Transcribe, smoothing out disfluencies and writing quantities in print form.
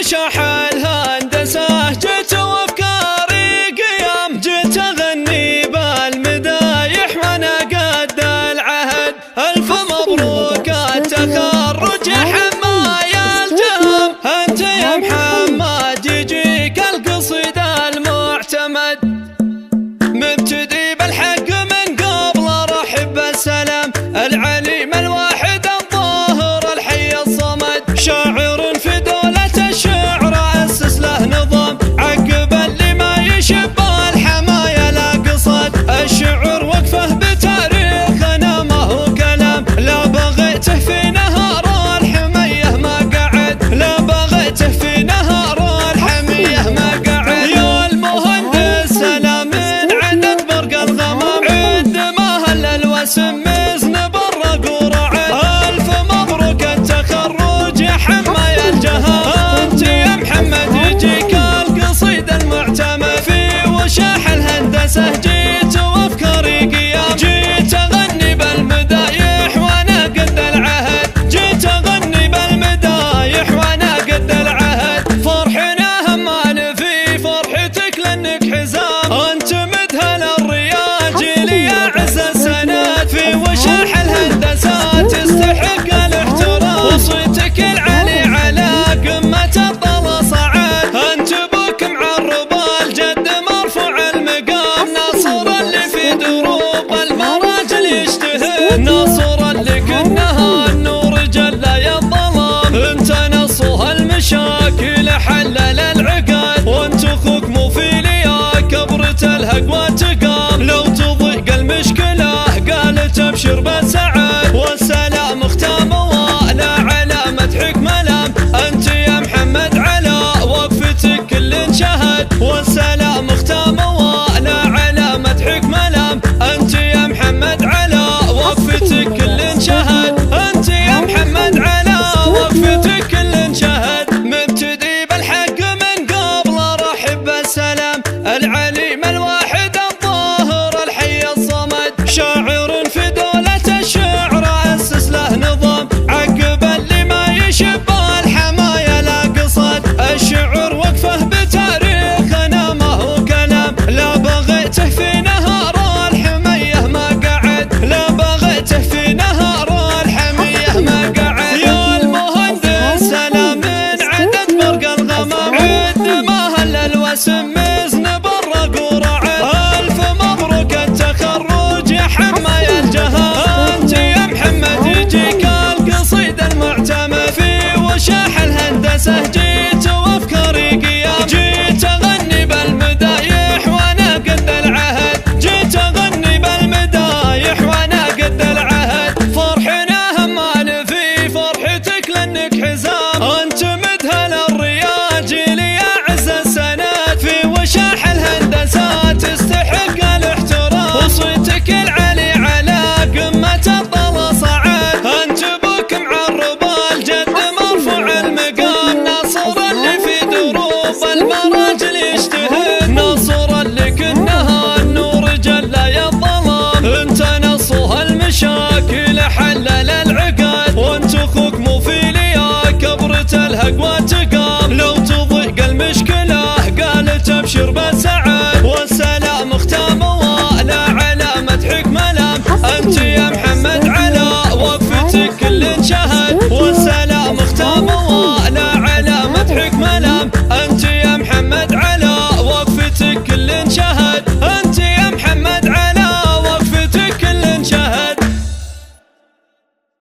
وشاح الهندسة جيت وافكاري قيام، جيت اغني بالمدايح وانا قد العهد. الف مبروك التخرج يا حماي الجهم، انت يا محمد يجيك القصيد المعتمد. مبتدي بالحق من قبل ارحب بالسلام، العليم الواحد الظاهر الحي الصمد. شاعر في دولة الشعر اسس له نظام، عقب اللي ما يشب الحمايا لا قصد. الشعر وقفه بتاريخنا ما هو كلام، لا بغيته في نهار الحمية ما قعد، لا بغيته في نهار الحمية ما قعد. يا المهندس سلام من عدد برق الغمام، عد ما هل الوسم مزنب الرق ورعد. الف مبروك التخرج يا حماي الجهم، انت يا محمد يجيك القصيد المعتمد. في وشاح الهندسة جيت وافكاري قيام، جيت اغني بالمدايح وانا قد العهد، جيت اغني بالمدايح وانا قد العهد. فرحنا همان في فرحتك لانك حزام، انت مذهل الريال جيلي يا عز السند. في وشاح الهندسة تستحق الاحترام، وصيتك العلي على قمة الطلا صعد. انت بك معرب الجد مرفوع المقام، ناصر اللي في دروب المراجل يجتهد، ناصر اللي كنها النور جل يا الظلام. انت نصها المشاكل حلل العقد، وانت اخوك مو في ليا كبرة الهقوى تقام. لو تضيق المشكلة قالت ابشر بالسعد، والسلام ختام ولا على مدحك ملام. انت يا محمد على وقفتك كل شهد، والسلام ختام ولا على مدحك ملام. انت يا محمد على وقفتك كل شهد، انت يا محمد على وقفتك كل شهد. مبتدي بالحق من قبل ارحب بالسلام، العليم الواحد الظاهر الحي الصمد. شاعر في دولة الشعر اسس له نظام، عقب اللي ما يشب الحمايا لا قصد. الشعر وقفه بتاريخنا ما هو كلام، لا بغيته في نهار الحمية ما قعد، لا بغيته في نهار الحمية ما قعد. يا المهندس سلام من عدد برق الغمام، عد ما هل الوسم مزنب الرق ورعد. الف مبروك التخرج يا حماي الجهم، انت يا محمد يجيك القصيد المعتمد. في وشاح الهندسة جيت وافكاري قيام، جيت اغني بالمدايح وانا قد العهد، جيت اغني بالمدايح وانا قد العهد. فرحنا همان في فرحتك لانك حزام، انت مذهل الريال جيلي يا عز السند. في وشاح الهندسة تستحق الاحترام، وصيتك العلي على قمة الطلا صعد. انت بك معرب الجد مرفوع المقام، ناصر اللي في دروب المراجل يجتهد، ناصر اللي كنها النور جل يا الظلام. انت نصها المشاكل حلل العقد، وانت اخوك مو في ليا كبرة الهقوى تقام. لو تضيق المشكلة قالت ابشر بالسعد، والسلام ختام ولا على مدحك ملام. انت يا محمد على وقفتك كل شهد، والسلام ختام ولا على مدحك ملام. انت يا محمد على وقفتك كل شهد.